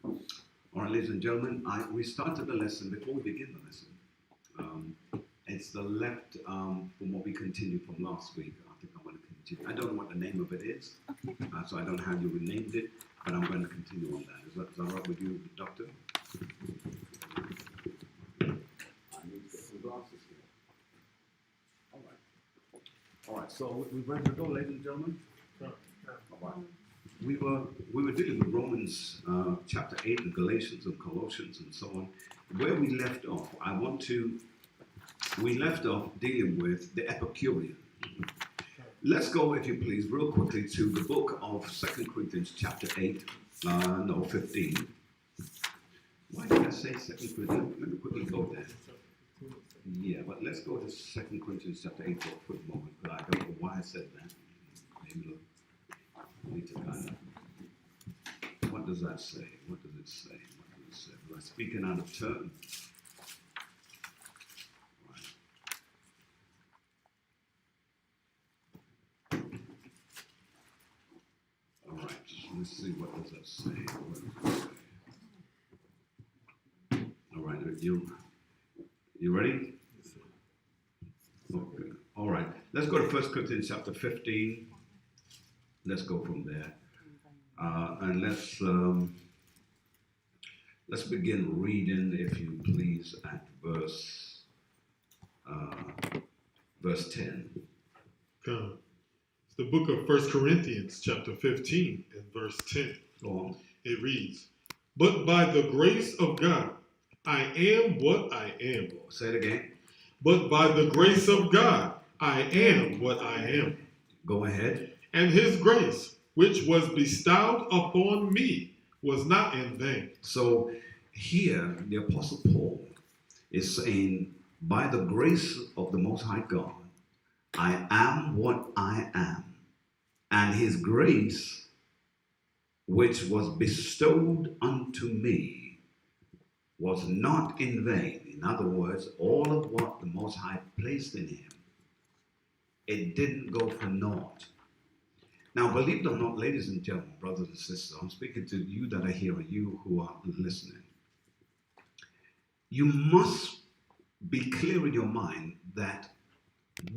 All right, ladies and gentlemen, we started the lesson. Before we begin the lesson, it's the left from what we continued from last week. I think I'm going to continue. I don't know what the name of it is, so I don't know how you renamed it, but I'm going to continue on that. Is that all right with you, Doctor? I need to get some glasses here. All right. All right, so we're ready to go, ladies and gentlemen? All right. We were dealing with Romans chapter 8 and Galatians and Colossians and so on. Where we left off, we left off dealing with the Epicurean. Let's go, if you please, real quickly to the book of 2 Corinthians chapter 8, 15. Why did I say 2 Corinthians? Let me quickly go there. Yeah, but let's go to 2 Corinthians chapter 8 for a quick moment, because I don't know why I said that. Maybe need to kind of, what does that say? What does it say? What does it say? Was I speaking out of turn? All right, let's see, what does that say? What does it say? All right, you ready? Okay. All right, let's go to 1 Corinthians chapter 15. Let's go from there, and let's begin reading, if you please, at verse 10. It's the book of 1 Corinthians, chapter 15, and verse 10. Go on. It reads, "But by the grace of God, I am what I am." Say it again. But by the grace of God, I am what I am. Go ahead. And his grace, which was bestowed upon me, was not in vain. So here, the Apostle Paul is saying, by the grace of the Most High God, I am what I am. And his grace, which was bestowed unto me, was not in vain. In other words, all of what the Most High placed in him, it didn't go for naught. Now, believe it or not, ladies and gentlemen, brothers and sisters, I'm speaking to you that are here and you who are listening. You must be clear in your mind that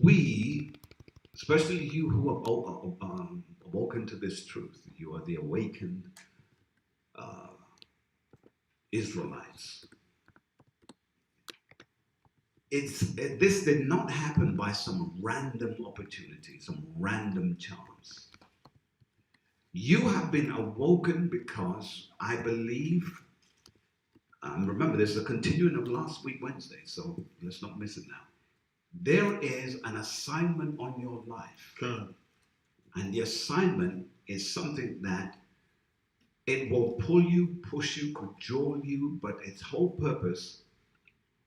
we, especially you who have awoken to this truth, you are the awakened Israelites. This did not happen by some random opportunity, some random chance. You have been awoken because I believe, remember this is a continuing of last week Wednesday, so let's not miss it now. There is an assignment on your life. God. And the assignment is something that it will pull you, push you, cajole you, but its whole purpose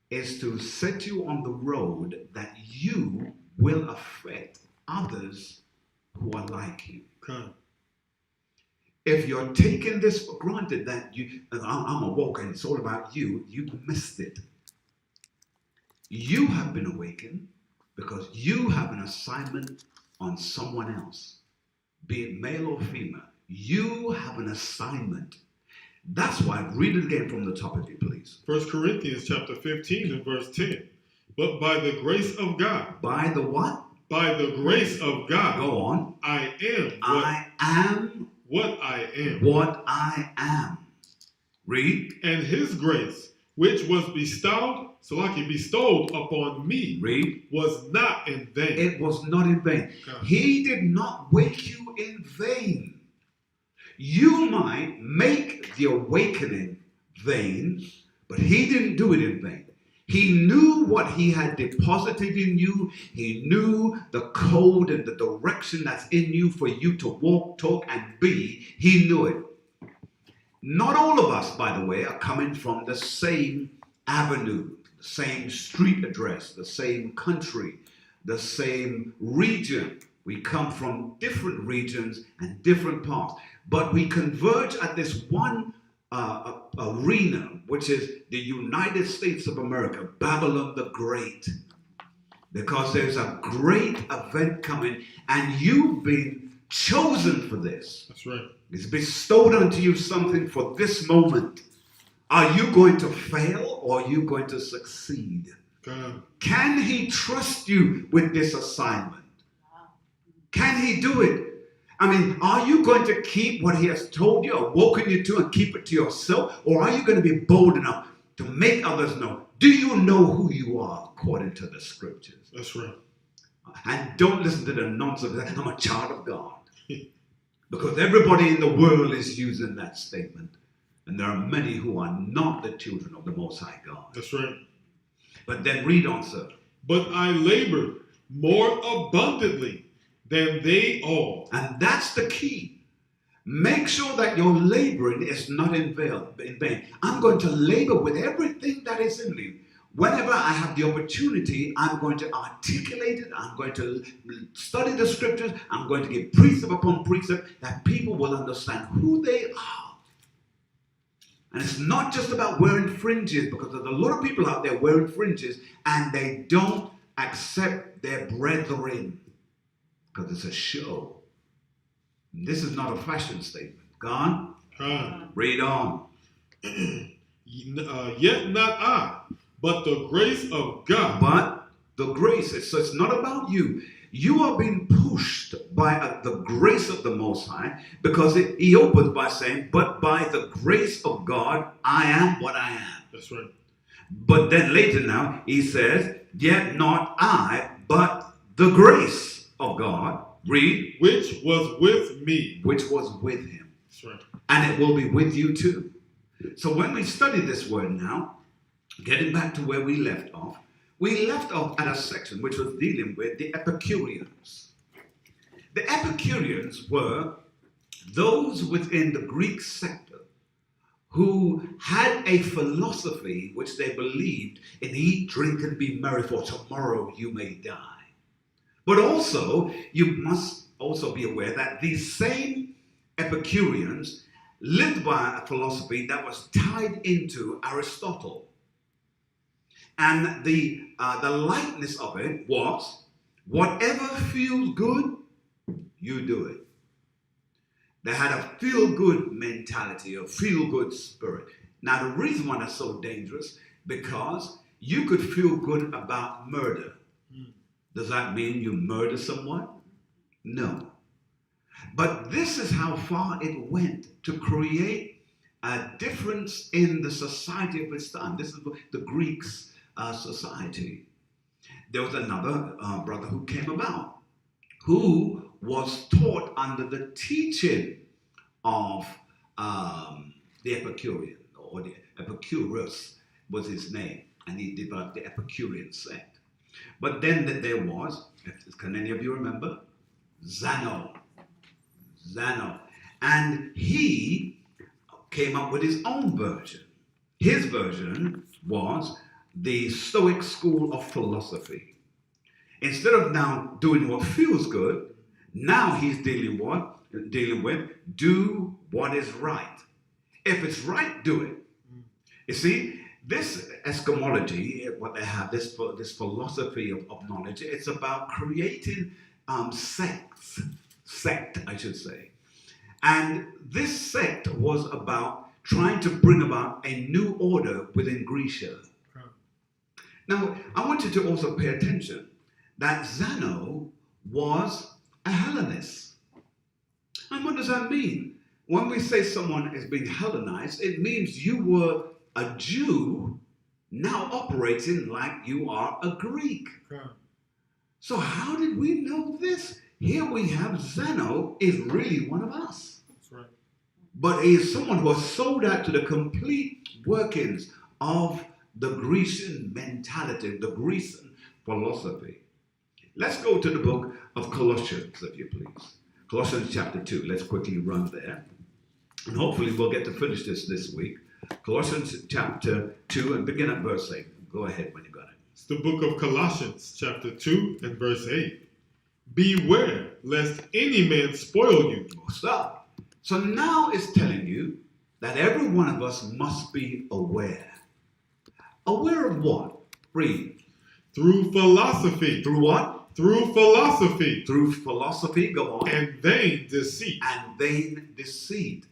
is to set you on the road that you will affect others who are like you. God. If you're taking this for granted that I'm awoken, it's all about you, you've missed it. You have been awakened because you have an assignment on someone else, be it male or female. You have an assignment. That's why, read it again from the top if you please. 1 Corinthians chapter 15 and verse 10. But by the grace of God. By the what? By the grace of God. Go on. I am what I am. What I am. Read. And his grace, which was bestowed upon me, read, was not in vain. It was not in vain. God. He did not wake you in vain. You might make the awakening vain, but he didn't do it in vain. He knew what he had deposited in you. He knew the code and the direction that's in you for you to walk, talk, and be. He knew it. Not all of us, by the way, are coming from the same avenue, the same street address, the same country, the same region. We come from different regions and different parts, but we converge at this one arena, which is the United States of America, Babylon the Great. Because there's a great event coming, and you've been chosen for this. That's right. He's bestowed unto you something for this moment. Are you going to fail or are you going to succeed? God. Can he trust you with this assignment? Can he do it? I mean, are you going to keep what he has told you or woken you to and keep it to yourself? Or are you going to be bold enough to make others know? Do you know who you are according to the scriptures? That's right. And don't listen to the nonsense that I'm a child of God. Because everybody in the world is using that statement. And there are many who are not the children of the Most High God. That's right. But then read on, sir. But I labored more abundantly than they all. And that's the key. Make sure that your laboring is not in vain. I'm going to labor with everything that is in me. Whenever I have the opportunity, I'm going to articulate it. I'm going to study the scriptures. I'm going to give precept upon precept that people will understand who they are. And it's not just about wearing fringes, because there's a lot of people out there wearing fringes and they don't accept their brethren because it's a show. This is not a fashion statement. Gone? Read on. Yet not I, but the grace of God. But the grace, so it's not about you. You are being pushed by the grace of the Most High, because he opens by saying, but by the grace of God, I am what I am. That's right. But then later now, he says, yet not I, but the grace of God. Read. Which was with me. Which was with him. That's right. And it will be with you too. So when we study this word now, getting back to where we left off at a section which was dealing with the Epicureans. The Epicureans were those within the Greek sector who had a philosophy which they believed in: eat, drink, and be merry, for tomorrow you may die. But also, you must also be aware that these same Epicureans lived by a philosophy that was tied into Aristotle. And the likeness of it was, whatever feels good, you do it. They had a feel-good mentality, a feel-good spirit. Now, the reason why that's so dangerous, because you could feel good about murder. Does that mean you murder someone? No. But this is how far it went to create a difference in the society of its time. This is the Greeks' society. There was another brother who came about, who was taught under the teaching of the Epicurean, or the Epicurus was his name, and he developed the Epicurean sect. But then there was, can any of you remember? Zeno. And he came up with his own version. His version was the Stoic school of philosophy. Instead of now doing what feels good, now he's dealing with do what is right. If it's right, do it. You see, this eschatology, what they have, this philosophy of knowledge, it's about creating sect, I should say. And this sect was about trying to bring about a new order within Grecia. Now, I want you to also pay attention that Zeno was a Hellenist. And what does that mean? When we say someone is being Hellenized, it means you were a Jew now operating like you are a Greek. So how did we know this? Here we have Zeno is really one of us. That's right. But he is someone who was sold out to the complete workings of the Grecian mentality, the Grecian philosophy. Let's go to the book of Colossians, if you please. Colossians chapter 2. Let's quickly run there. And hopefully we'll get to finish this week. Colossians chapter 2 and begin at verse 8. Go ahead when you got it. It's the book of Colossians chapter 2 and verse 8. Beware lest any man spoil you. Stop. So now it's telling you that every one of us must be aware. Aware of what? Read. Through philosophy. Through what? through philosophy through philosophy, go on, and vain deceit. and vain deceit.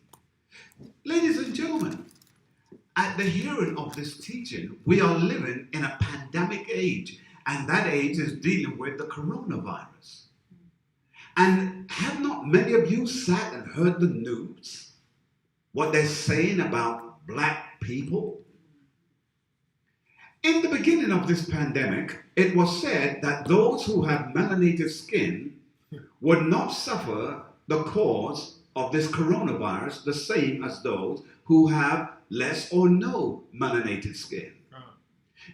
Ladies and gentlemen, at the hearing of this teaching, we are living in a pandemic age, and that age is dealing with the coronavirus. And have not many of you sat and heard the news? What they're saying about black people? In the beginning of this pandemic, it was said that those who have melanated skin would not suffer the cause of this coronavirus the same as those who have less or no melanated skin.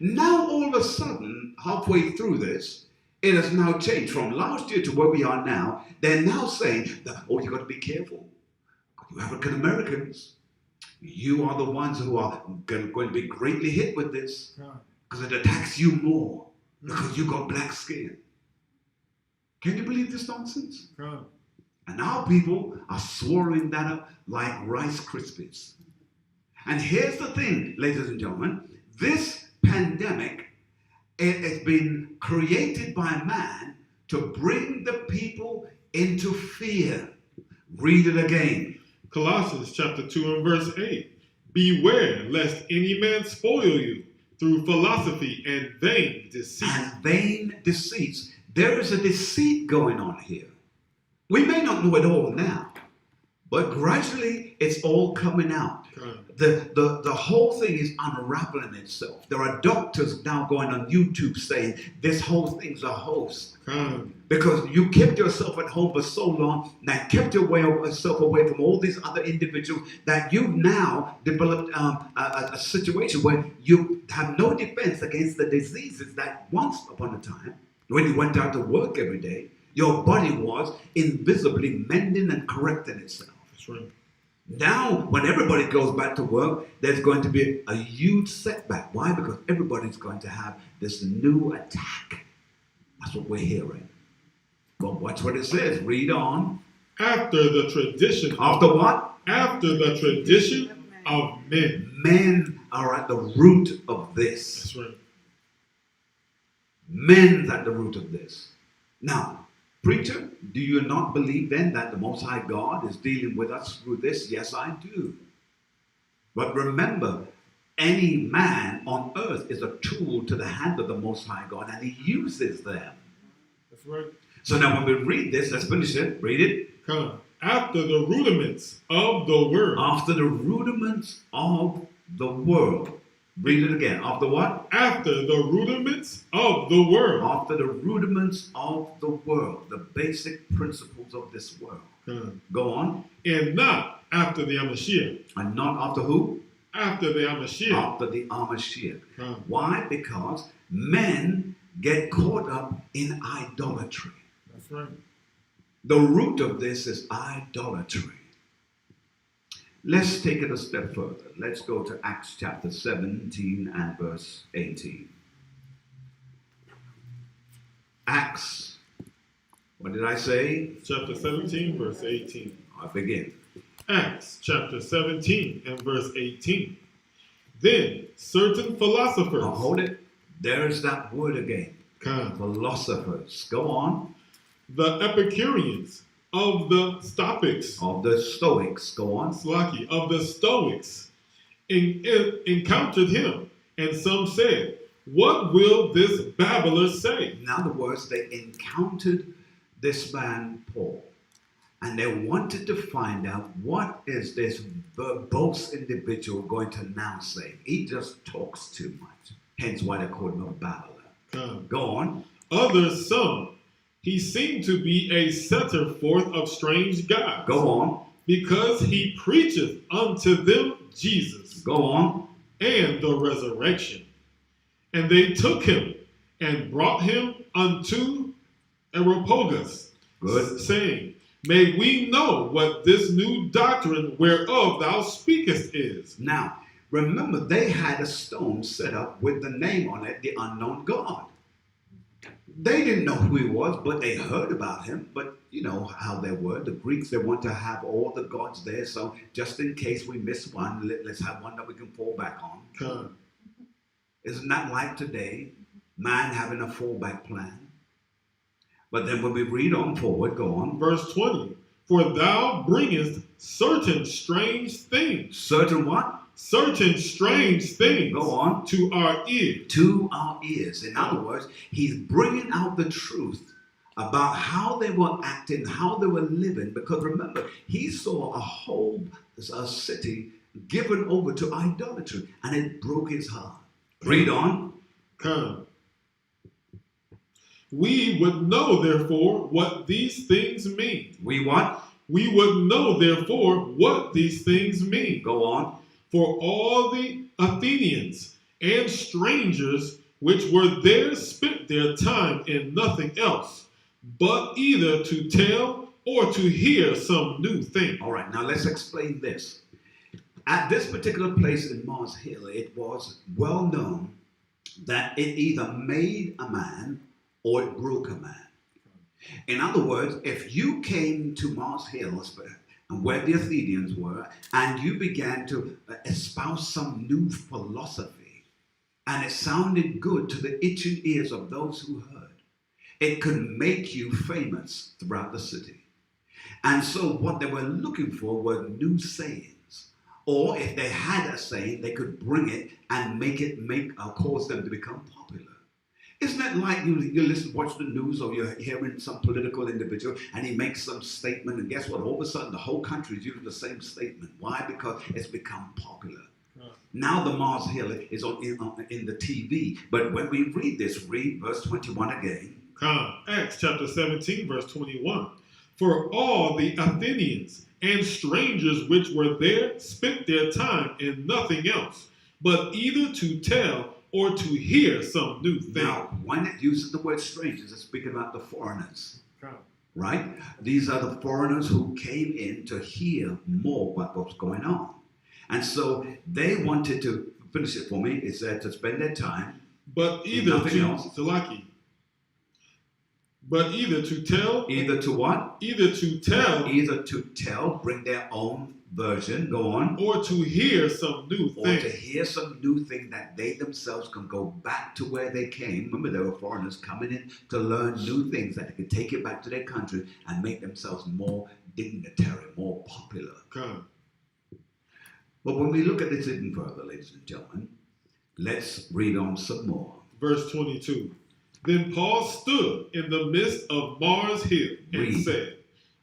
Now, all of a sudden, halfway through this, it has now changed from last year to where we are now. They're now saying that, oh, you got to be careful. You African Americans, you are the ones who are going to be greatly hit with this because it attacks you more because you got black skin. Can you believe this nonsense? And our people are swallowing that up like Rice Krispies. And here's the thing, ladies and gentlemen, this pandemic, it has been created by man to bring the people into fear. Read it again. Colossians chapter 2 and verse 8. Beware lest any man spoil you through philosophy and vain deceit. And vain deceits. There is a deceit going on here. We may not know it all now, but gradually it's all coming out. The whole thing is unraveling itself. There are doctors now going on YouTube saying this whole thing's a hoax. Because you kept yourself at home for so long, that kept yourself away from all these other individuals, that you've now developed a situation where you have no defense against the diseases that once upon a time, when you went out to work every day, your body was invisibly mending and correcting itself. That's right. Now, when everybody goes back to work, there's going to be a huge setback. Why? Because everybody's going to have this new attack. That's what we're hearing. But watch what it says. Read on. After the tradition. After what? After the tradition of men. Men are at the root of this. That's right. Men's at the root of this. Now, preacher, do you not believe then that the Most High God is dealing with us through this? Yes, I do. But remember, any man on earth is a tool to the hand of the Most High God, and he uses them. That's right. So now when we read this, let's finish it. Read it. Come. After the rudiments of the world. After the rudiments of the world. Read it again. After what? After the rudiments of the world. After the rudiments of the world. The basic principles of this world. Go on. And not after the Amashiach. And not after who? After the Amashiach. After the Amashiach. Why? Because men get caught up in idolatry. That's right. The root of this is idolatry. Let's take it a step further. Let's go to Acts chapter 17 and verse 18. Acts, what did I say? Chapter 17, verse 18. I begin. Acts chapter 17 and verse 18. Then certain philosophers. Now hold it. There's that word again. Philosophers. Go on. The Epicureans of the Stoics. Of the Stoics. Go on. Slaki. Of the Stoics encountered him, and some said, what will this babbler say? In other words, they encountered this man, Paul, and they wanted to find out what is this verbose individual going to now say. He just talks too much. Hence why they call him a babbler. Go on. Others some. He seemed to be a setter forth of strange gods. Go on. Because he preacheth unto them Jesus. Go on. And the resurrection. And they took him and brought him unto Areopagus. Good. Saying, may we know what this new doctrine whereof thou speakest is. Now, remember, they had a stone set up with the name on it, the unknown God. They didn't know who he was, but they heard about him. But you know how they were. The Greeks, they want to have all the gods there. So just in case we miss one, let's have one that we can fall back on. Isn't that like today? Man having a fallback plan. But then when we read on forward, go on. Verse 20. For thou bringest certain strange things. Certain what? Certain strange things. Go on. To our ear. To our ears. In other words, he's bringing out the truth about how they were acting, how they were living. Because remember, he saw a whole city given over to idolatry, and it broke his heart. Read on. Come. We would know, therefore, what these things mean. We what? We would know, therefore, what these things mean. Go on. For all the Athenians and strangers which were there spent their time in nothing else, but either to tell or to hear some new thing. All right, now let's explain this. At this particular place in Mars Hill, it was well known that it either made a man or it broke a man. In other words, if you came to Mars Hill, and where the Athenians were, and you began to espouse some new philosophy, and it sounded good to the itching ears of those who heard, it could make you famous throughout the city. And so what they were looking for were new sayings. Or if they had a saying, they could bring it and cause them to become popular. Isn't it like you listen, watch the news, or you're hearing some political individual and he makes some statement, and guess what? All of a sudden, the whole country is using the same statement. Why? Because it's become popular. Right. Now the Mars Hill is in the TV. But when we read this, read verse 21 again. Acts chapter 17, verse 21. For all the Athenians and strangers which were there spent their time in nothing else, but either to tell or to hear some new thing. Now, when it uses the word strangers, it's speaking about the foreigners, right? These are the foreigners who came in to hear more about what's going on. And so they wanted to, finish it for me, it said to spend their time. But either to, but either to tell. Either to what? Either to tell. Either to tell, bring their own version, go on. Or to hear some new thing. Or to hear some new thing that they themselves can go back to where they came. Remember, there were foreigners coming in to learn new things that they could take it back to their country and make themselves more dignitary, more popular. Okay. But when we look at this even further, ladies and gentlemen, let's read on some more. Verse 22. Then Paul stood in the midst of Mars Hill and said,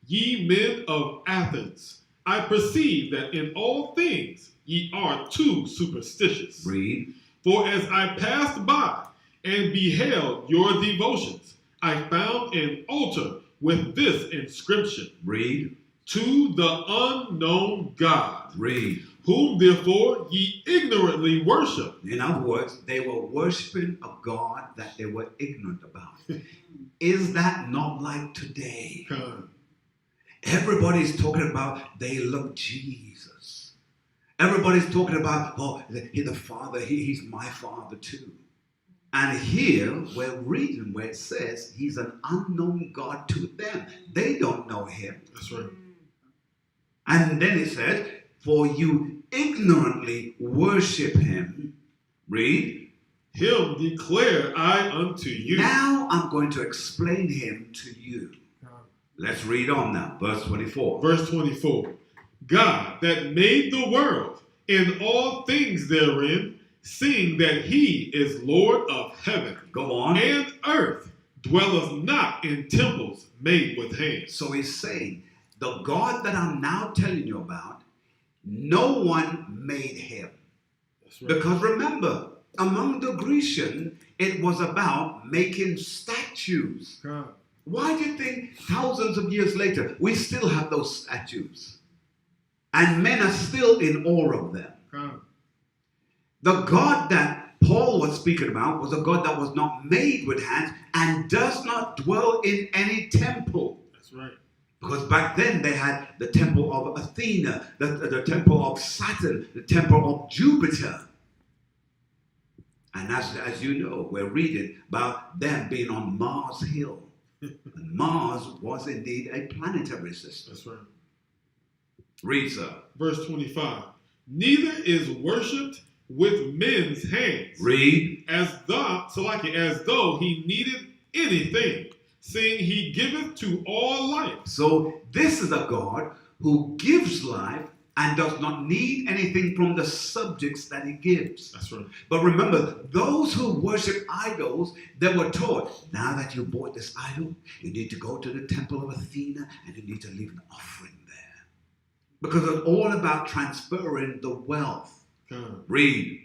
Ye men of Athens, I perceive that in all things ye are too superstitious. Read. For as I passed by and beheld your devotions, I found an altar with this inscription. Read. To the unknown God. Read. Whom therefore ye ignorantly worship. In other words, they were worshiping a God that they were ignorant about. Is that not like today? Everybody's talking about they love Jesus. Everybody's talking about, oh, the Father, he's my Father too. And here we're reading where it says he's an unknown God to them. They don't know him. That's right. And then it says, for you ignorantly worship him. Read. Him declare I unto you. Now I'm going to explain him to you. Let's read on now. Verse 24. Verse 24. God that made the world and all things therein, seeing that he is Lord of heaven. Go on. And earth, dwelleth not in temples made with hands. So he's saying, the God that I'm now telling you about, no one made him. That's right. Because remember, among the Grecian, it was about making statues. God. Why do you think thousands of years later, we still have those statues? And men are still in awe of them. God. The God that Paul was speaking about was a God that was not made with hands and does not dwell in any temple. That's right. Because back then they had the temple of Athena, the temple of Saturn, the temple of Jupiter. And as you know, we're reading about them being on Mars Hill. And Mars was indeed a planetary system. That's right. Read, sir. Verse 25. Neither is worshipped with men's hands. Read. As though he needed anything, seeing he giveth to all life. So this is a God who gives life and does not need anything from the subjects that he gives. That's right. But remember, those who worship idols, they were taught, now that you bought this idol, you need to go to the temple of Athena and you need to leave an offering there. Because it's all about transferring the wealth. Read.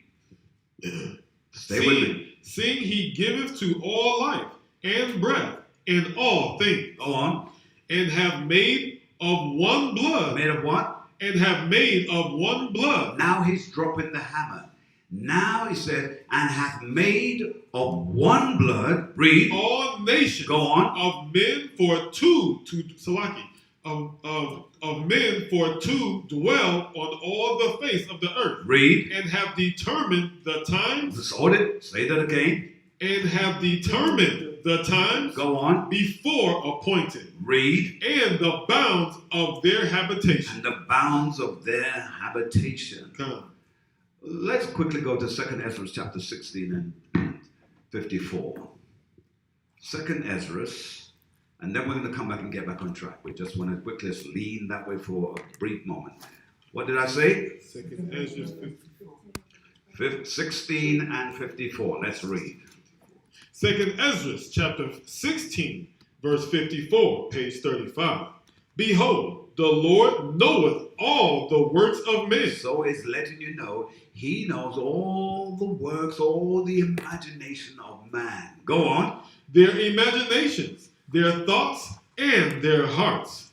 Stay with me. Seeing he giveth to all life and breath and all things. Go on. And have made of one blood. Made of what? And have made of one blood. Now he's dropping the hammer. Now he says, and hath made of one blood, read, all nations. Go on. Of men for to Salaki. Of men for to dwell on all the face of the earth. Read. And have determined the times. Let's hold it. Say that again. And have determined the times. Go on. Before appointed. Read. And the bounds of their habitation. And the bounds of their habitation. Come. Let's quickly go to 2nd Ezra chapter 16 and 54. 2nd Ezra, and then we're going to come back and get back on track. We just want to quickly lean that way for a brief moment. What did I say? 2nd Ezra 16 and 54. Let's read. 2nd Ezra chapter 16, verse 54, page 35. Behold, the Lord knoweth all the works of men. So it's letting you know he knows all the works, all the imagination of man. Go on. Their imaginations, their thoughts, and their hearts.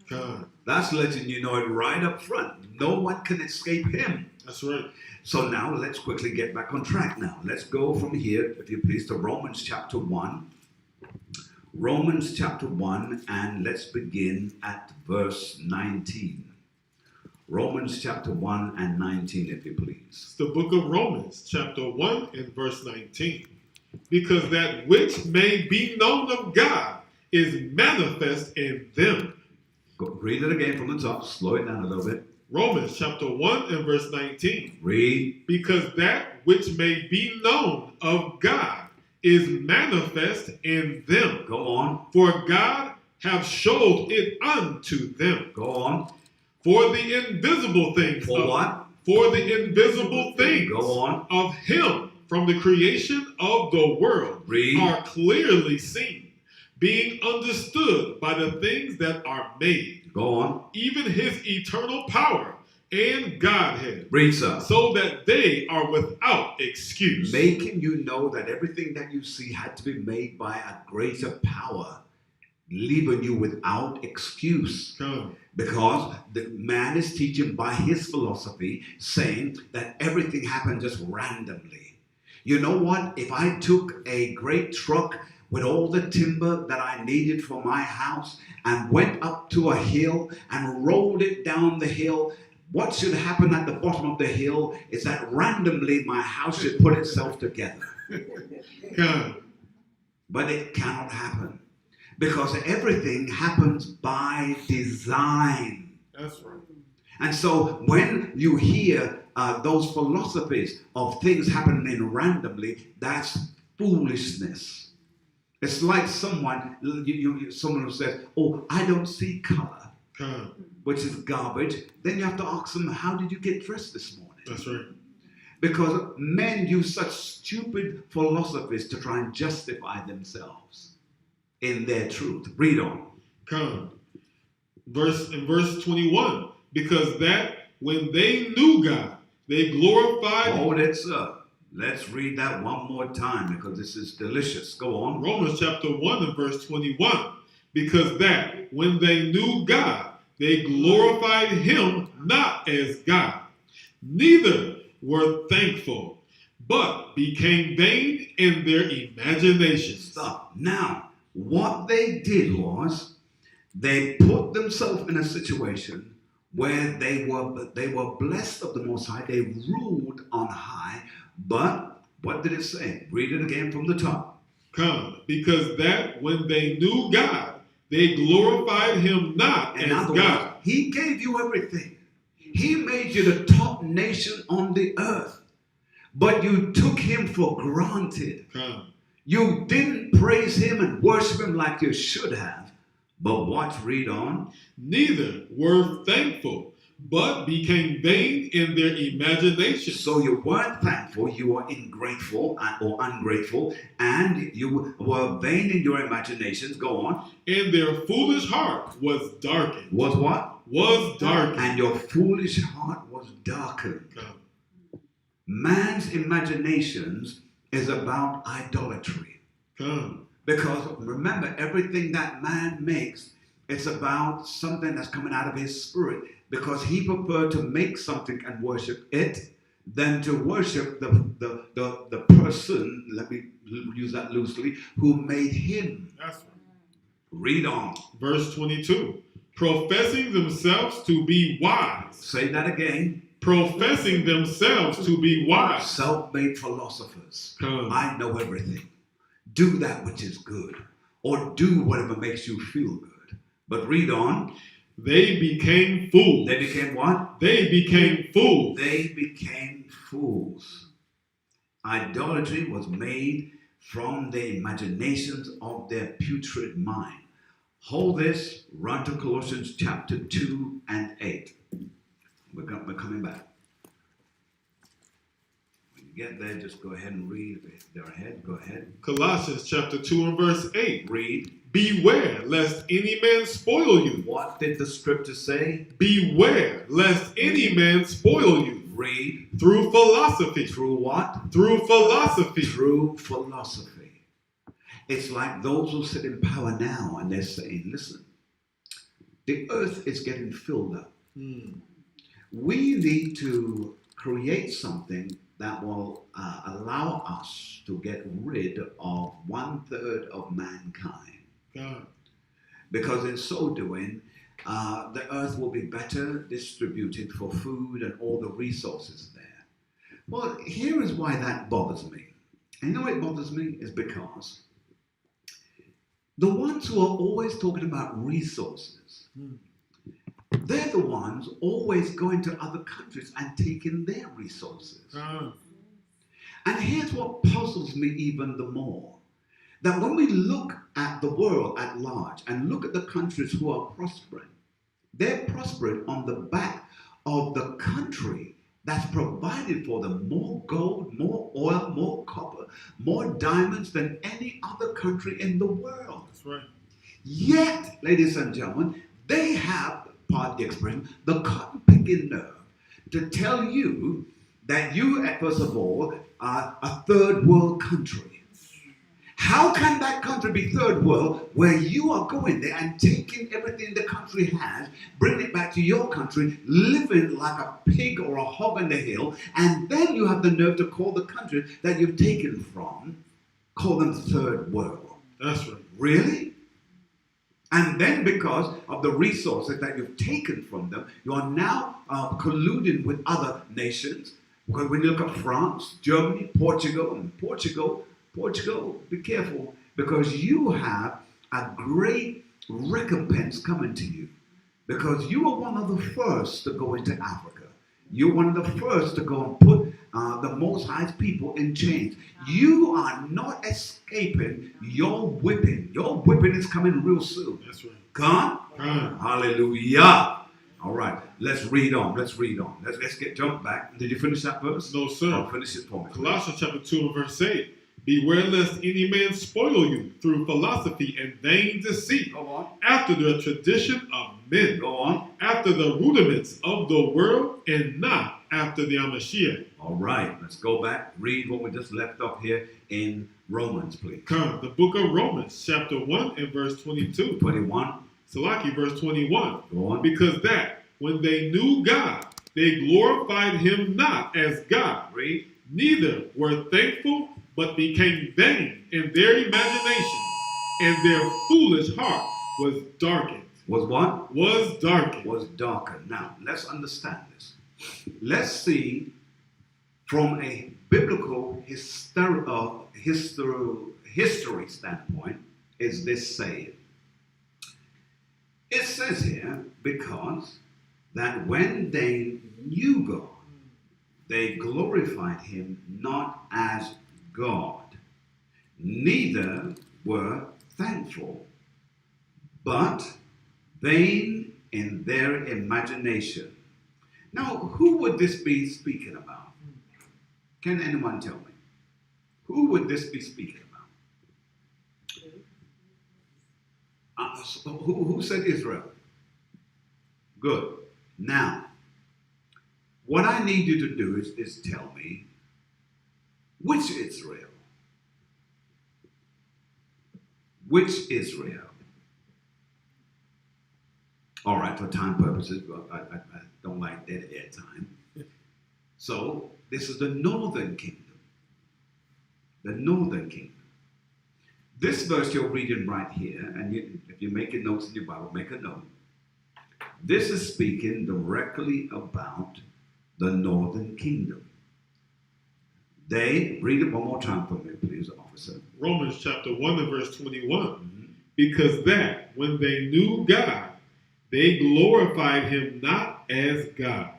God. That's letting you know it right up front. No one can escape him. That's right. So now let's quickly get back on track now. Let's go from here, if you please, to Romans chapter 1. Romans chapter 1, and let's begin at verse 19. Romans chapter 1 and 19, if you please. It's the book of Romans, chapter 1 and verse 19. Because that which may be known of God is manifest in them. Go, read it again from the top. Slow it down a little bit. Romans chapter 1 and verse 19. Read. Because that which may be known of God is manifest in them. Go on. For God hath showed it unto them. Go on. For the invisible things. For what? For the invisible things. Go on. Of him from the creation of the world. Read. Are clearly seen, being understood by the things that are made. Go on. Even his eternal power and Godhead. Read, sir. So that they are without excuse. Making you know that everything that you see had to be made by a greater power, leaving you without excuse. Come. Because the man is teaching by his philosophy, saying that everything happened just randomly. You know what? If I took a great truck with all the timber that I needed for my house and went up to a hill and rolled it down the hill, what should happen at the bottom of the hill is that randomly my house should put itself together. Come. But it cannot happen because everything happens by design. That's right. And so when you hear those philosophies of things happening randomly, that's foolishness. It's like someone who says, oh, I don't see color. Come. Which is garbage. Then you have to ask them, how did you get dressed this morning? That's right. Because men use such stupid philosophies to try and justify themselves in their truth. Read on. Come. Verse 21. Because that when they knew God, they glorified. Hold it, sir. Let's read that one more time because this is delicious. Go on. Romans chapter 1 and verse 21. Because that when they knew God, they glorified him not as God, neither were thankful, but became vain in their imaginations. Stop. Now, what they did was they put themselves in a situation where they were blessed of the Most High. They ruled on high. But what did it say? Read it again from the top. Come, because that when they knew God, they glorified him not as God. Words, he gave you everything. He made you the top nation on the earth. But you took him for granted. Come. You didn't praise him and worship him like you should have. But watch, read on. Neither were thankful, but became vain in their imagination. So you weren't thankful, you were ingrateful or ungrateful, and you were vain in your imaginations. Go on. And their foolish heart was darkened. Was what? Was darkened. And your foolish heart was darkened. Man's imaginations is about idolatry. Come. Because remember, everything that man makes, it's about something that's coming out of his spirit. Because he preferred to make something and worship it than to worship the person, let me use that loosely, who made him. That's right. Read on. Verse 22. Professing themselves to be wise. Say that again. Professing themselves to be wise. Self-made philosophers. Come. I know everything. Do that which is good, or do whatever makes you feel good. But read on. They became fools. They became what? They became fools. They became fools. Idolatry was made from the imaginations of their putrid mind. Hold this, run to Colossians chapter 2 and 8. We're coming back. When you get there, just go ahead and read. If they're ahead, go ahead. Colossians chapter 2 and verse 8. Read. Beware lest any man spoil you. What did the scripture say? Beware lest any man spoil you. Read. Through philosophy. Through what? Through philosophy. Through philosophy. It's like those who sit in power now and they're saying, listen, the earth is getting filled up. We need to create something that will allow us to get rid of 1/3 of mankind. God. Because in so doing, the earth will be better distributed for food and all the resources there. Well, here is why that bothers me. And you know why it bothers me? Is because the ones who are always talking about resources, they're the ones always going to other countries and taking their resources. And here's what puzzles me even the more. That when we look at the world at large and look at the countries who are prospering, they're prospering on the back of the country that's provided for them more gold, more oil, more copper, more diamonds than any other country in the world. That's right. Yet, ladies and gentlemen, they have, pardon the expression, the cotton-picking nerve to tell you that you, first of all, are a third world country. How can that country be third world where you are going there and taking everything the country has, bringing it back to your country, living like a pig or a hog on the hill, and then you have the nerve to call the country that you've taken from, call them third world? That's right. Really? And then because of the resources that you've taken from them, you are now colluding with other nations. Because when you look at France, Germany, Portugal, be careful, because you have a great recompense coming to you. Because you are one of the first to go into Africa. You're one of the first to go and put the Most High's people in chains. You are not escaping your whipping. Your whipping is coming real soon. That's right. Come on. Hallelujah. All right, let's read on. Let's jump back. Did you finish that verse? No, sir. I'll finish it for me. Colossians chapter 2 and verse 8. Beware lest any man spoil you through philosophy and vain deceit, Go on. after the tradition of men, Go on. after the rudiments of the world, and not after the Amashiach. All right, let's go back. Read what we just left off here in Romans, please. Come, the book of Romans, chapter 1 and verse 22. 21. Salaki, verse 21. Go on. Because that, when they knew God, they glorified him not as God, Read. neither were thankful, but became vain in their imagination, and their foolish heart was darkened. Was what? Was darkened. Was darkened. Now, let's understand this. Let's see from a biblical history standpoint, is this saying. It says here, because that when they knew God, they glorified him not as God, neither were thankful, but vain in their imagination. Now, who would this be speaking about? Can anyone tell me? Who would this be speaking about? Who said Israel? Good. Now, what I need you to do is tell me which Israel? Which Israel? All right, for time purposes, I don't like dead air time. So, this is the northern kingdom. The northern kingdom. This verse you're reading right here, and if you're making notes in your Bible, make a note. This is speaking directly about the northern kingdom. They, read it one more time for me, please, officer. Romans chapter 1 and verse 21. Because that when they knew God, they glorified him not as God.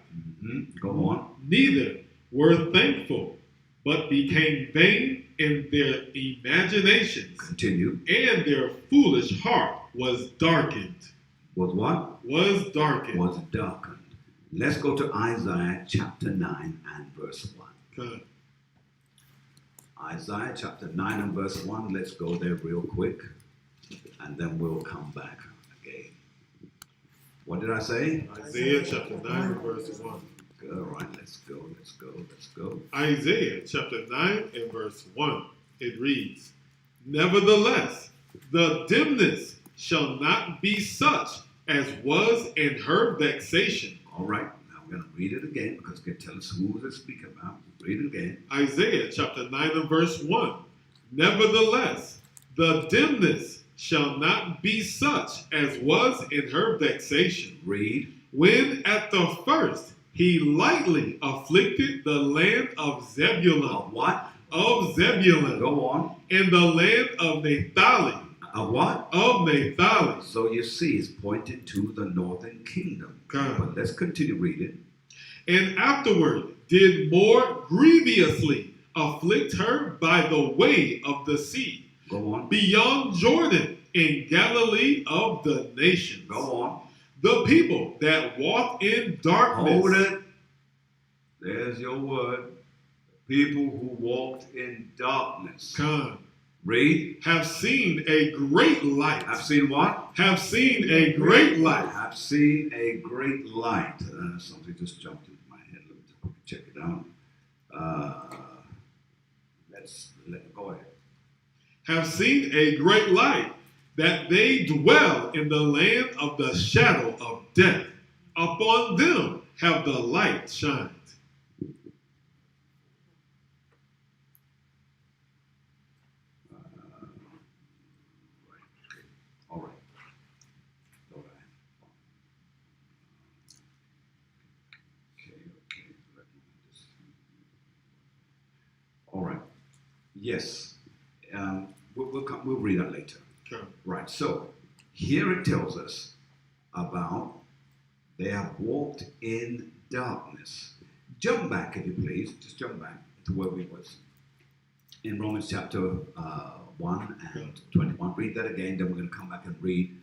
Go on. Neither were thankful, but became vain in their imaginations. Continue. And their foolish heart was darkened. Was what? Was darkened. Was darkened. Let's go to Isaiah chapter 9 and verse 1. Okay. Isaiah chapter 9 and verse 1. Let's go there real quick, and then we'll come back again. What did I say? Isaiah chapter 9 and verse 1. All right, let's go. Isaiah chapter 9 and verse 1. It reads, Nevertheless, the dimness shall not be such as was in her vexation. All right, now we're going to read it again because it can tell us who it's speaking about. Read it again. Isaiah chapter 9 and verse 1. Nevertheless, the dimness shall not be such as was in her vexation. Read. When at the first he lightly afflicted the land of Zebulun. Of what? Of Zebulun. Go on. And the land of Naphtali. Of what? Of Naphtali. So you see, it's pointing to the northern kingdom. Okay. But let's continue reading. And afterward did more grievously afflict her by the way of the sea, Go on. beyond Jordan, in Galilee of the nations. Go on. The people that walk in darkness. Hold it. There's your word. People who walked in darkness. Come. Read. Have seen a great light. I've seen what? Have seen a great light. I've seen a great light. Something just jumped into my head. Let me check it out. Go ahead. Have seen a great light, that they dwell in the land of the shadow of death. Upon them have the light shined. All right. Go ahead. Okay. All right. Yes. We'll read that later. Okay. Right. So here it tells us about they have walked in darkness. Jump back, if you please. Just jump back to where we was in Romans chapter 1 and 21. Read that again. Then we're going to come back and read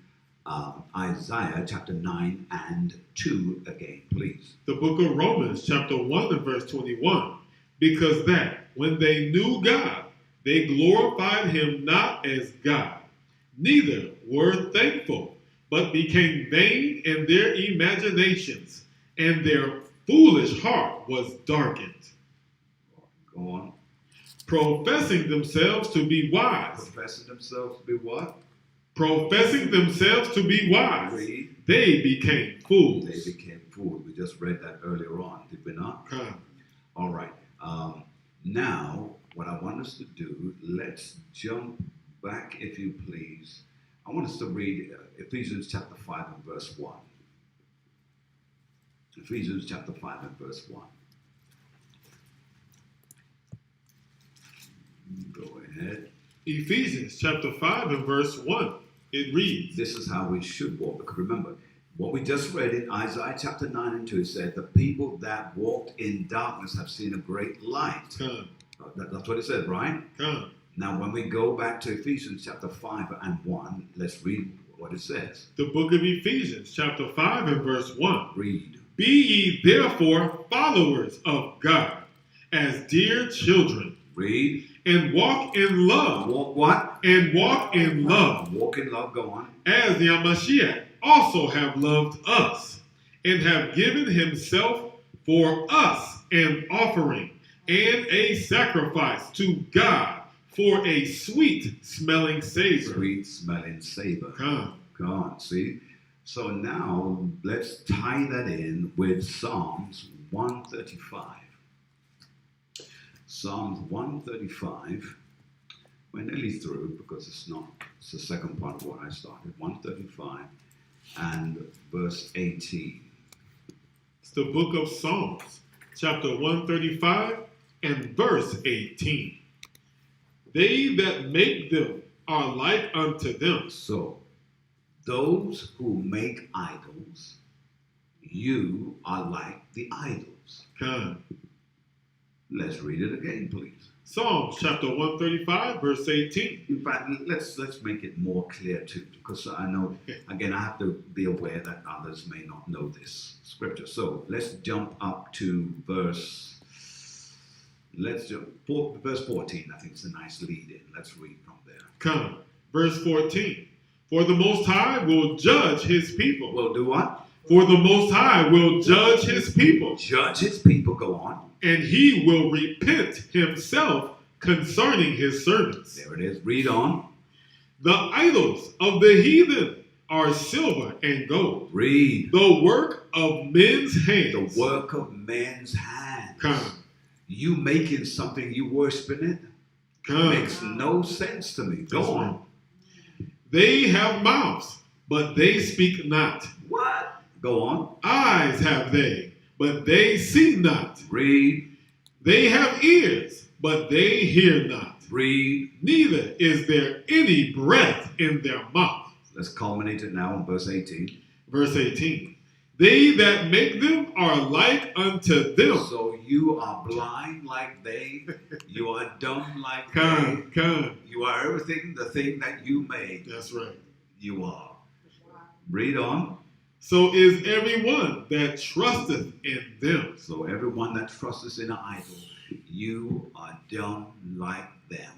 Isaiah chapter 9 and 2 again, please. The book of Romans chapter 1 and verse 21. Because that when they knew God, they glorified him not as God, neither were thankful, but became vain in their imaginations, and their foolish heart was darkened. Go on. Professing themselves to be wise. Professing themselves to be what? Professing themselves to be wise. Read. They became fools. They became fools. We just read that earlier on, did we not? All right. Now, what I want us to do, let's jump back, if you please. I want us to read Ephesians chapter 5 and verse 1. Ephesians chapter 5 and verse 1. Go ahead. Ephesians chapter 5 and verse 1. It reads, This is how we should walk. Because remember, what we just read in Isaiah chapter 9 and 2 said, the people that walked in darkness have seen a great light. Come. That's what it said, right? Come. Now, when we go back to Ephesians chapter 5 and 1, let's read what it says. The book of Ephesians, chapter 5 and verse 1. Read. Be ye therefore followers of God, as dear children, Read. and walk in love, Walk what? and walk in love, Walk in love. Go on. as the Mashiach also have loved us, and have given himself for us an offering and a sacrifice to God for a sweet smelling savor. Sweet smelling savor. Come. Come on, see? So now let's tie that in with Psalms 135. Psalms 135. We're nearly through because it's the second part of what I started. 135 and verse 18. It's the book of Psalms, chapter 135 and verse 18. They that make them are like unto them. So, those who make idols, you are like the idols. Come. Let's read it again, please. Psalms chapter 135, verse 18. In fact, let's make it more clear too, because I know, again, I have to be aware that others may not know this scripture. So let's jump up to verse 14. I think it's a nice lead in. Let's read from there. Come. Verse 14. For the Most High will judge his people. We'll do what? For the Most High will judge his people, Judge his people. Go on. and he will repent himself concerning his servants. There it is. Read on. The idols of the heathen are silver and gold, Read. the work of men's hands. The work of man's hands. Come. You making something, you worshiping it, Come. makes no sense to me. Go That's on. right. They have mouths, but they speak not. What? Go on. Eyes have they, but they see not. Read. They have ears, but they hear not. Read. Neither is there any breath in their mouth. Let's culminate it now in verse 18. Verse 18. They that make them are like unto them. So you are blind like they. You are dumb like Come. they. You are everything, the thing that you made. That's right. You are. Read on. So is everyone that trusteth in them. So everyone that trusts in an idol, you are dumb like them.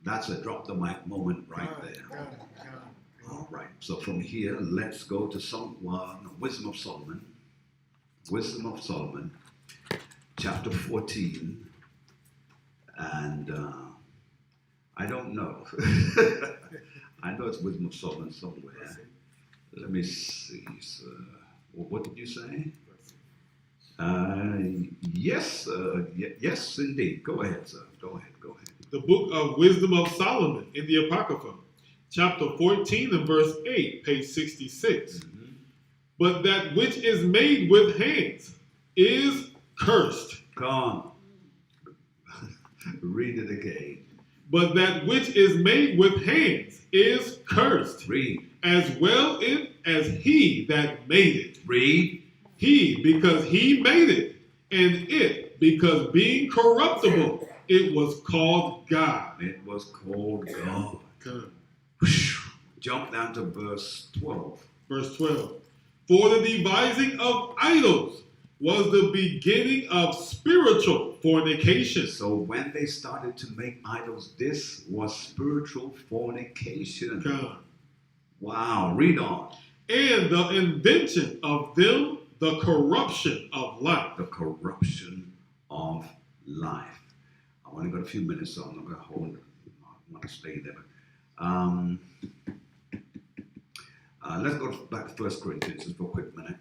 That's a drop the mic moment right there. All right. So from here, let's go to Wisdom of Solomon. Wisdom of Solomon, chapter 14. And I don't know. I know it's Wisdom of Solomon somewhere. Let me see, sir. What did you say? Yes, indeed. Go ahead, sir. Go ahead. The book of Wisdom of Solomon in the Apocrypha, chapter 14 and verse 8, page 66. Mm-hmm. But that which is made with hands is cursed. Come on. Read it again. But that which is made with hands is cursed. Read. As well as he that made it. Read. He, because he made it, and it, because being corruptible, it was called God. It was called God. Come. Jump down to verse 12. Verse 12. For the devising of idols was the beginning of spiritual fornication. So when they started to make idols, this was spiritual fornication. Come. Wow, read on. And the invention of them, the corruption of life. The corruption of life. I only got a few minutes, so I'm not going to hold it. I want to stay there. Let's go back to 1 Corinthians just for a quick minute.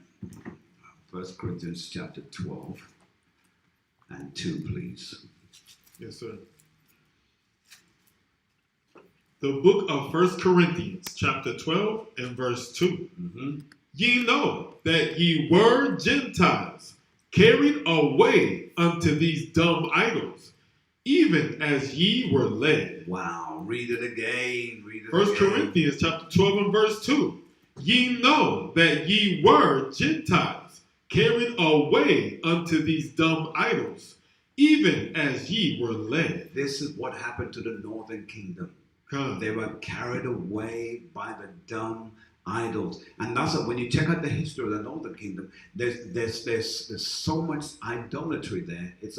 1 Corinthians chapter 12 and 2, please. Yes, sir. The book of 1 Corinthians, chapter 12 and verse 2. Mm-hmm. Ye know that ye were Gentiles, carried away unto these dumb idols, even as ye were led. Wow, read it again. 1 Corinthians chapter 12 and verse 2. Ye know that ye were Gentiles, carried away unto these dumb idols, even as ye were led. This is what happened to the northern kingdom. Come. They were carried away by the dumb idols. And that's when you check out the history of the northern kingdom, there's so much idolatry there. It's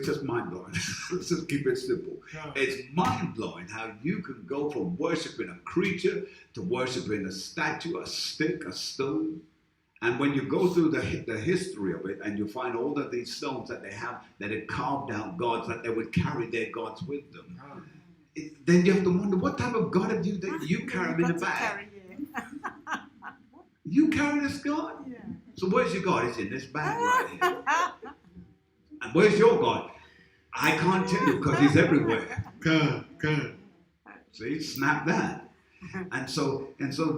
just mind blowing. Let's just keep it simple. Come. It's mind blowing how you can go from worshiping a creature to worshiping a statue, a stick, a stone. And when you go through the history of it, and you find all of these stones that they have that had carved out gods, that they would carry their gods with them, then you have to wonder, what type of God have you that you carry in the bag? You carry this God? Yeah. So where's your God? It's in this bag right here. And where's your God? I can't tell you because he's everywhere. Come. See, snap that. And so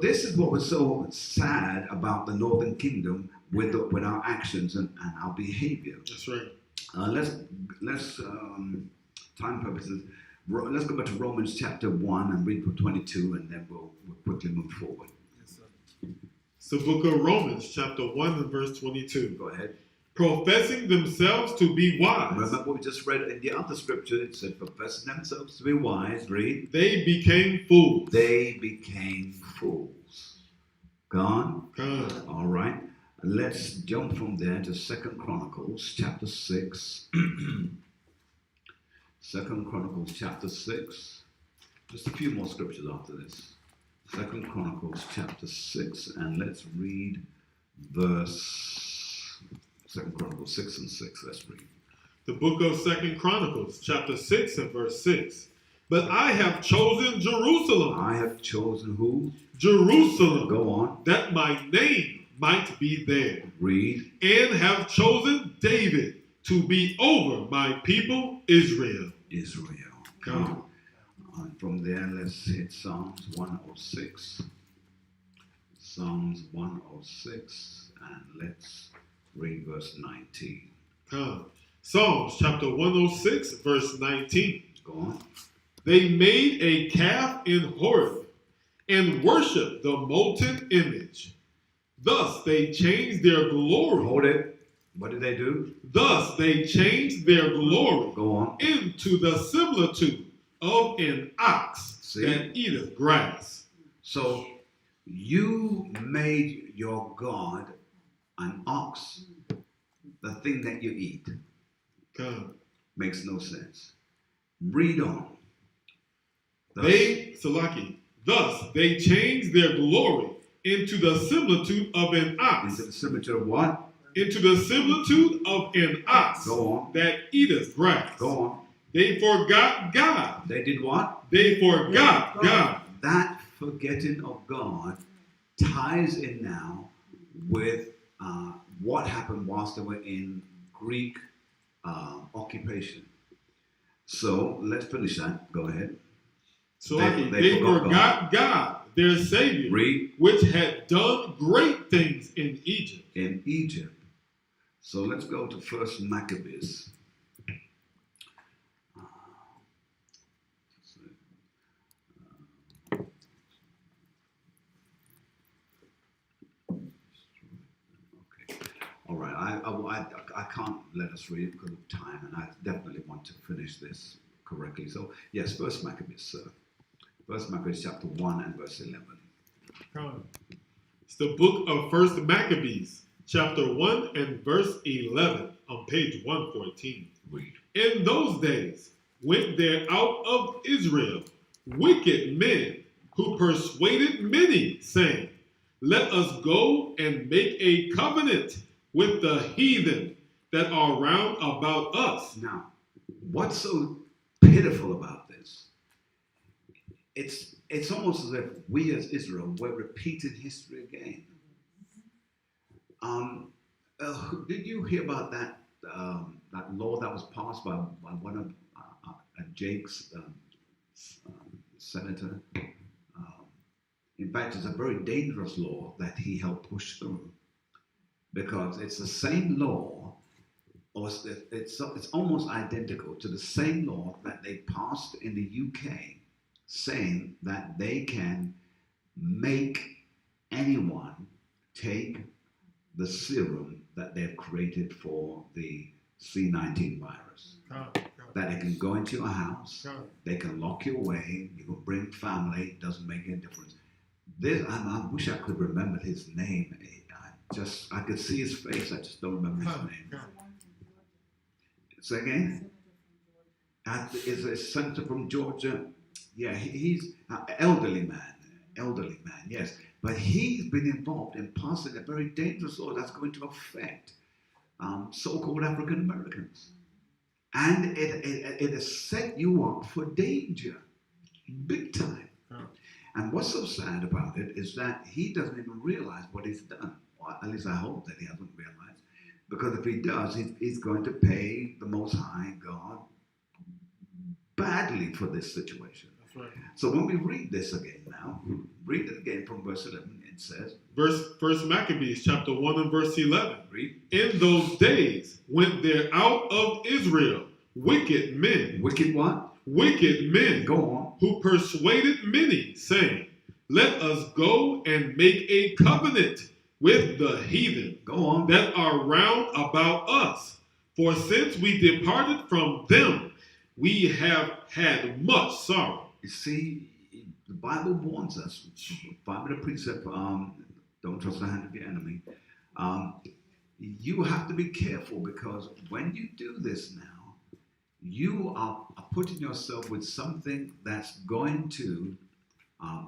this is what was so sad about the northern kingdom with our actions and our behavior. That's right. Let's time purposes, let's go back to Romans chapter 1 and read from 22, and then we'll quickly move forward. Yes, sir. It's the book of Romans, chapter 1 and verse 22. Go ahead. Professing themselves to be wise, Remember what we just read in the other scripture? It said, professing themselves to be wise. Read. they became fools. They became fools. Gone? Come. All right. Let's jump from there to 2 Chronicles chapter 6. 2 Chronicles chapter 6. Just a few more scriptures after this. 2 Chronicles chapter 6, and let's read verse 2 Chronicles 6 and 6. Let's read. The book of 2 Chronicles, chapter 6 and verse 6. But I have chosen Jerusalem. I have chosen who? Jerusalem. Go on. That my name might be there. Read. And have chosen David to be over my people Israel. Israel. Come. And from there, let's hit Psalms 106. Psalms 106, and let's read verse 19. Come. Psalms chapter 106, verse 19. Go on. They made a calf in Horeb and worshiped the molten image. Thus they changed their glory. Hold it. What did they do? Thus they changed their glory Go on. into the similitude of an ox See? that eateth grass. So you made your God an ox, the thing that you eat. Come. Makes no sense. Read on. Thus, Thus they changed their glory into the similitude of an ox. into the similitude of what? Into the similitude of an ox Go on. that eateth grass. Go on. They forgot God. They did what? They forgot God. That forgetting of God ties in now with what happened whilst they were in Greek occupation. So let's finish that. Go ahead. So They they forgot God, their Savior, Read. which had done great things in Egypt. In Egypt. So let's go to First Maccabees. All right, I can't let us read it because of time, and I definitely want to finish this correctly. So, yes, First Maccabees, sir. First Maccabees chapter 1 and verse 11. It's the book of First Maccabees, chapter 1 and verse 11 on page 114. Read. In those days went there out of Israel wicked men who persuaded many, saying, let us go and make a covenant with the heathen that are round about us. Now, what's so pitiful about this? It's almost as if we as Israel were repeating history again. Did you hear about that law that was passed by one of Jake's senator? In fact, it's a very dangerous law that he helped push through, because it's the same law, or it's almost identical to the same law that they passed in the UK, saying that they can make anyone take the serum that they've created for the C-19 virus. That they can go into your house, they can lock you away, you can bring family, it doesn't make any difference. This, I wish I could remember his name. I could see his face, I just don't remember his name. Say again? Is a senator from Georgia. Yeah, he's an elderly man, yes. But he's been involved in passing a very dangerous law that's going to affect so-called African Americans. And it has set you up for danger, big time. And what's so sad about it is that he doesn't even realize what he's done. Or at least I hope that he hasn't realized. Because if he does, he's going to pay the Most High God badly for this situation. That's right. So when we read this again now, read it again from verse 11. It says, First Maccabees chapter 1 and verse 11. read. In those days went there out of Israel wicked men. Wicked what? Wicked men. Go on. Who persuaded many, saying, let us go and make a covenant with the heathen Go on. that are round about us. For since we departed from them, we have had much sorrow. You see, the Bible warns us, 5-minute precept, don't trust the hand of your enemy. You have to be careful, because when you do this now, you are putting yourself with something that's going to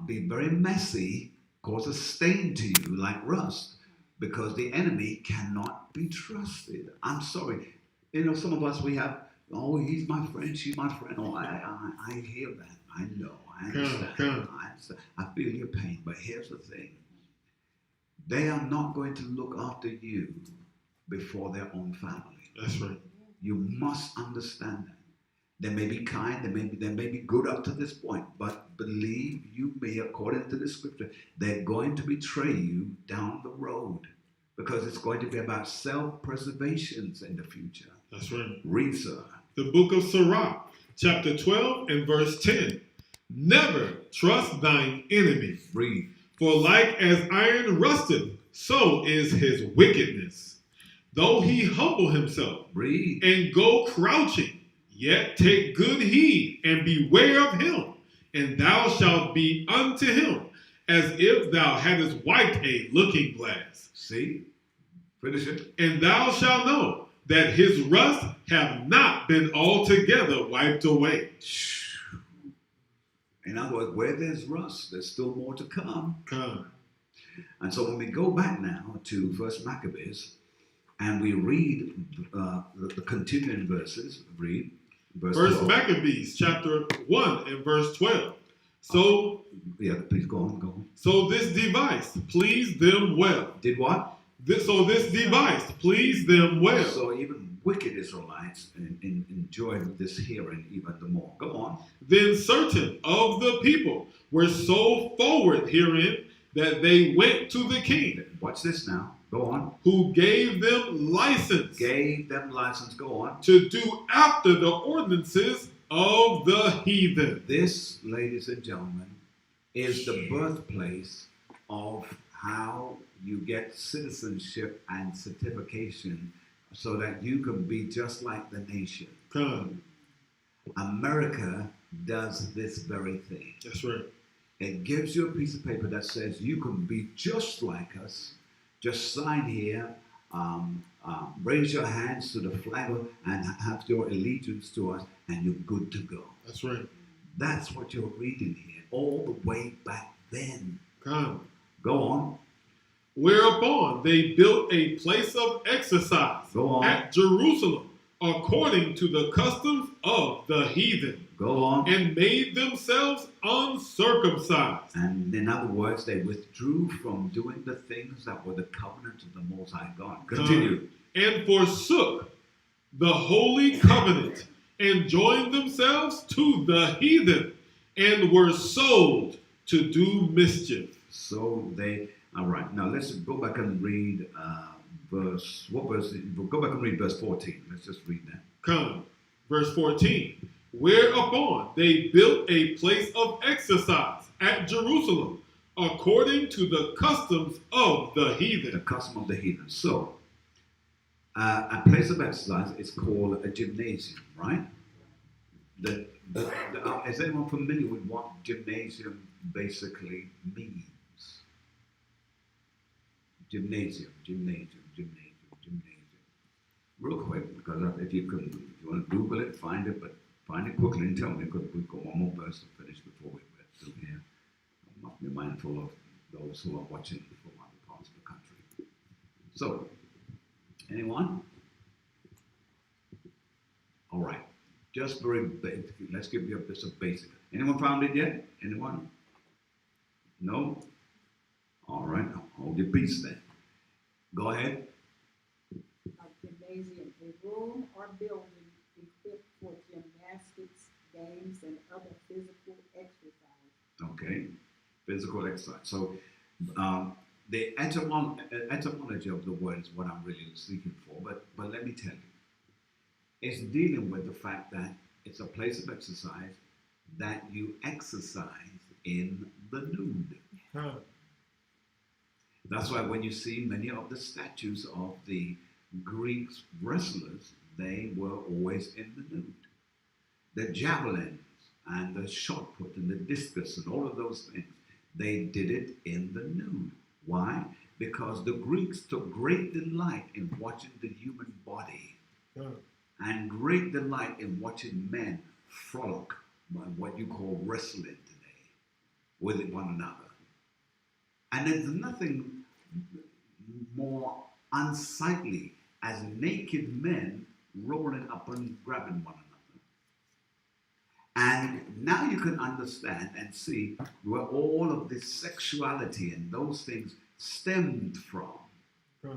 be very messy, cause a stain to you like rust, because the enemy cannot be trusted. I'm sorry. You know, some of us, we have, oh, he's my friend, she's my friend. Oh, I hear that. I know. I understand. I feel your pain. But here's the thing. They are not going to look after you before their own family. That's right. You must understand that. They may be kind, they may be good up to this point, but believe you me, according to the scripture, they're going to betray you down the road, because it's going to be about self-preservation in the future. That's right. Read, sir. The book of Sirach, chapter 12 and verse 10. Never trust thine enemy, Read. for like as iron rusteth, so is his wickedness. Though he humble himself Read. and go crouching, yet take good heed and beware of him, and thou shalt be unto him as if thou hadst wiped a looking glass. See? Finish it. And thou shalt know that his rust have not been altogether wiped away. In other words, where there's rust, there's still more to come. Come. And so when we go back now to First Maccabees, and we read the continuing verses, read verse First 12. Maccabees chapter 1 and verse 12. So, Yeah, please go on. so this device pleased them well. Did what? This device pleased them well. So even wicked Israelites enjoyed this hearing even the more. Go on. Then certain of the people were so forward herein that they went to the king, Watch this now. Go on. who gave them license Gave them license. Go on. to do after the ordinances of the heathen. This, ladies and gentlemen, is the birthplace of how you get citizenship and certification so that you can be just like the nation. Come. America does this very thing. That's right. It gives you a piece of paper that says you can be just like us. Just sign here, raise your hands to the flag and have your allegiance to us, and you're good to go. That's right. That's what you're reading here, all the way back then. Come. Go on. Whereupon they built a place of exercise Go on. at Jerusalem, according to the customs of the heathen, Go on. and made themselves uncircumcised. And in other words, they withdrew from doing the things that were the covenant of the Most High God. Continue. And forsook the holy covenant, and joined themselves to the heathen, and were sold to do mischief. So they, all right. Now let's go back and read what verse? Go back and read verse 14. Let's just read that. Come. Verse 14. Whereupon they built a place of exercise at Jerusalem, according to the customs of the The heathen. custom of the heathen. So A place of exercise is called a gymnasium, right? Is anyone familiar with what gymnasium basically means? Gymnasium. Real quick, because if you want to Google it, find it, but find it quickly and tell me, because we've got one more verse to finish before we get through here. I must be mindful of those who are watching from other parts of the country. So, anyone? All right. Just very basic. Let's give you a bit of basic. Anyone found it yet? Anyone? No? All right. Hold your peace then. Go ahead. A gymnasium, a room or building equipped for gymnastics, games, and other physical exercise. Okay. Physical exercise. So, the etymology of the word is what I'm really seeking for. But let me tell you. It's dealing with the fact that it's a place of exercise that you exercise in the nude. Huh. That's why when you see many of the statues of the Greek wrestlers, they were always in the nude. The javelins and the shot put and the discus and all of those things, they did it in the nude. Why? Because the Greeks took great delight in watching the human body. Huh. And great delight in watching men frolic by what you call wrestling today with one another. And there's nothing more unsightly as naked men rolling up and grabbing one another. And now you can understand and see where all of this sexuality and those things stemmed from. Huh.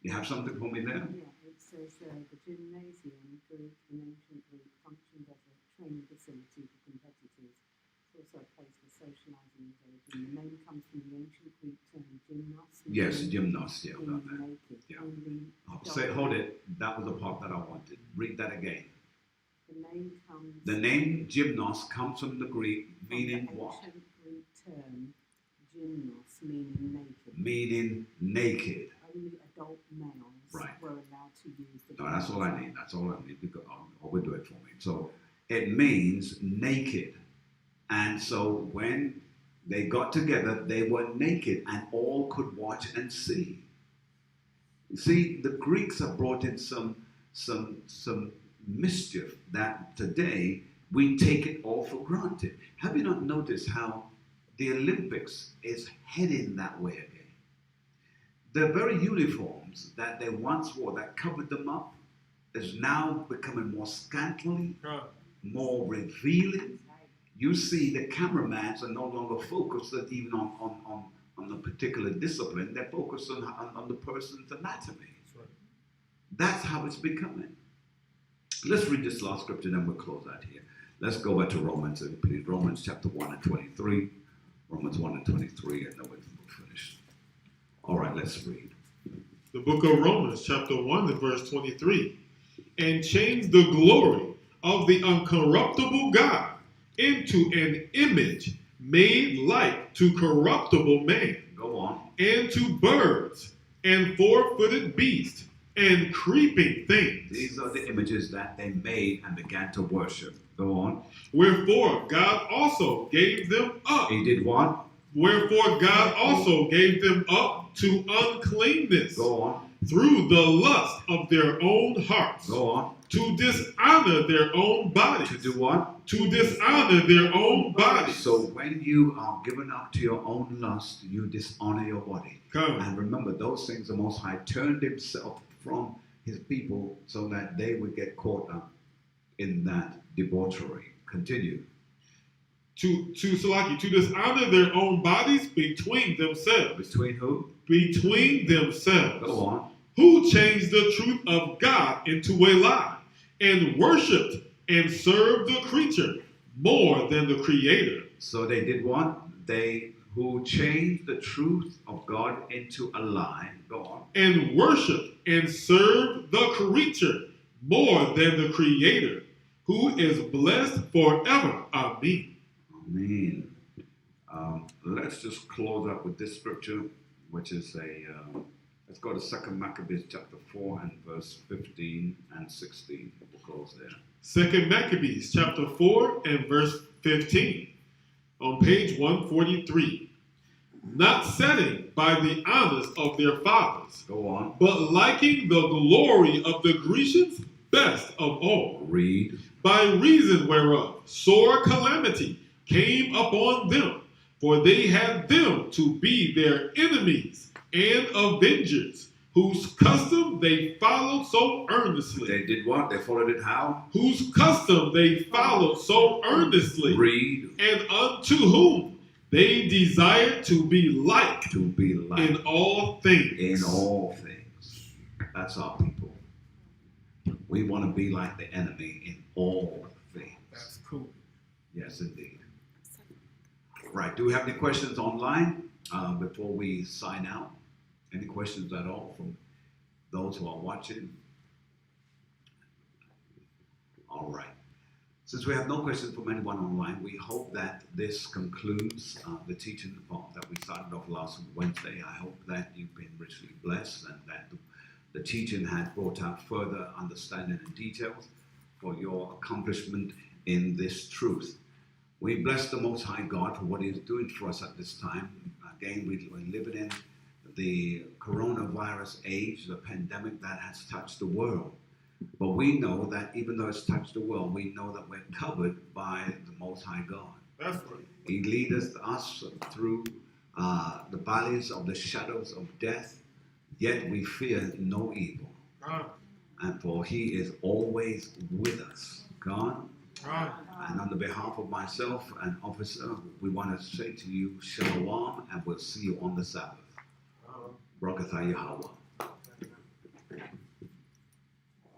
You have something for me there? Yeah, it says the gymnasium, Greek and ancient Greek, functioned as a training facility for competitors. It's also a place for socializing and engaging. The name comes from the ancient Greek term gymnos. Yes, gymnos, yeah, Meaning about that. naked. Yeah. Only Hold it. That was the part that I wanted. Read that again. The name comes. The name gymnos comes from the Greek, from meaning the what? ancient Greek term gymnos, meaning naked. Meaning naked. Only adult males Right. were allowed to use the. No, that's all I need. That's all I need. Because I will do it for me. So it means naked. And so when they got together, they were naked and all could watch and see. You see, the Greeks have brought in some mischief that today we take it all for granted. Have you not noticed how the Olympics is heading that way again? The very uniforms that they once wore that covered them up is now becoming more scantily, Huh. more revealing. You see the cameramans are no longer focused even on the particular discipline. They're focused on the person's anatomy. That's right. That's how it's becoming. Let's read this last scripture, then we'll close out here. Let's go back to Romans, please. Romans chapter 1 and 23. Romans 1 and 23, and then we'll finish. All right, let's read. The book of Romans, chapter 1 and verse 23. And change the glory of the uncorruptible God into an image made like to corruptible man, Go on. and to birds, and four-footed beasts, and creeping things. These are the images that they made and began to worship. Go on. Wherefore God also gave them up. He did what? Wherefore God also gave them up to uncleanness Go on. through the lust of their own hearts, Go on. to dishonor their own bodies. To do what? To dishonor their own bodies. So when you are given up to your own lust, you dishonor your body. Come. And remember, those things the Most High turned himself from his people so that they would get caught up in that debauchery. Continue. To dishonor their own bodies between themselves. Between who? Between themselves. Go on. Who changed the truth of God into a lie, and worshipped and served the creature more than the Creator. So they did what? They who changed the truth of God into a lie. Go on. And worshipped and served the creature more than the Creator, who is blessed forever. Amen. Amen. Let's just close up with this scripture, which is Let's go to 2 Maccabees chapter 4 and verse 15 and 16. We'll close there. 2 Maccabees chapter 4 and verse 15 on page 143. Not setting by the honors of their fathers, Go on. but liking the glory of the Grecians best of all, Read. by reason whereof sore calamity came upon them, for they had them to be their enemies and avengers, whose custom they followed so earnestly. They did what? They followed it how? Whose custom they followed so earnestly, Read. and unto whom they desired to be like To be like in all things. in all things. That's our people. We want to be like the enemy in all things. That's cool. Yes, indeed. Right. Do we have any questions online before we sign out? Any questions at all from those who are watching? All right. Since we have no questions from anyone online, we hope that this concludes the teaching that we started off last Wednesday. I hope that you've been richly blessed and that the teaching has brought out further understanding and details for your accomplishment in this truth. We bless the Most High God for what He is doing for us at this time. Again, we're living in the coronavirus age, the pandemic that has touched the world. But we know that even though it's touched the world, we know that we're covered by the Most High God. That's right. He leads us through the valleys of the shadows of death, yet we fear no evil. God. And for He is always with us. God, God. and on the behalf of myself and officer, we want to say to you, Shalom, and we'll see you on the Sabbath. Barakatah Yahweh.